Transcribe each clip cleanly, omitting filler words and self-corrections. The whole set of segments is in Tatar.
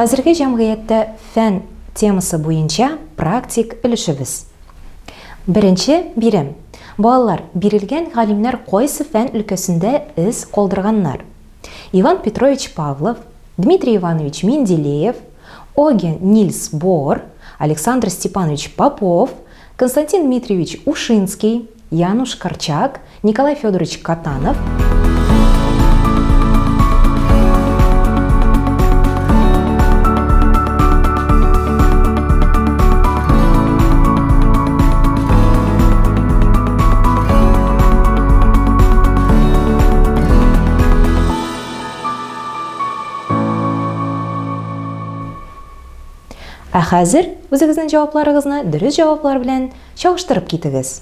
Хәзерге җәмгыятьтә фән темасы буенча практик өлешебез. Беренче бирем. Балалар, бирелгән галимнәр кайсы фән өлкәсендә эз калдырганнар? Иван Петрович Павлов, Дмитрий Иванович Менделеев, Оген Нильс Бор, Александр Степанович Попов, Константин Дмитриевич Ушинский, Януш Корчак, Николай Федорович Катанов. Ә хәзер үзегезнең җавапларыгызны дөрес җаваплар белән чагыштырып китегез.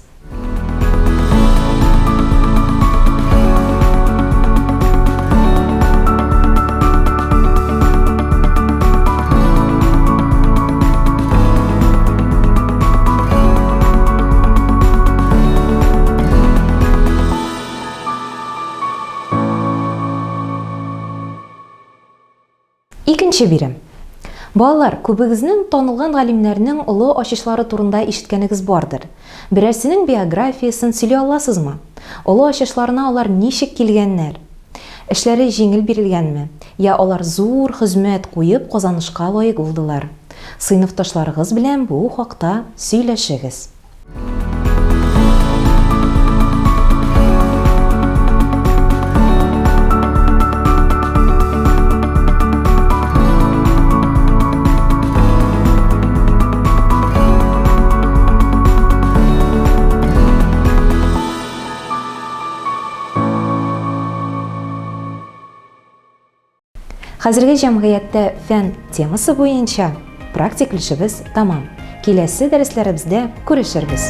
Икенче бирем. Балалар, күбегезнең танылган галимнәрнең олы ачышлары турында ишеткәнегез бардыр. Берәрсенең биографиясын сөйли аласызмы? Олы ачышларына алар ничек килгәннәр? Эшләре җиңел бирелгәнме? Я алар зур хезмәт куеп казанышка лаек булдылар? Сыйныфташларыгыз белән бу хакта сөйләшегез. Хәзерге җәмгыятьтә фән темасы буенча практик өлешебез тамам. Киләсе дәресләребездә күрешербез.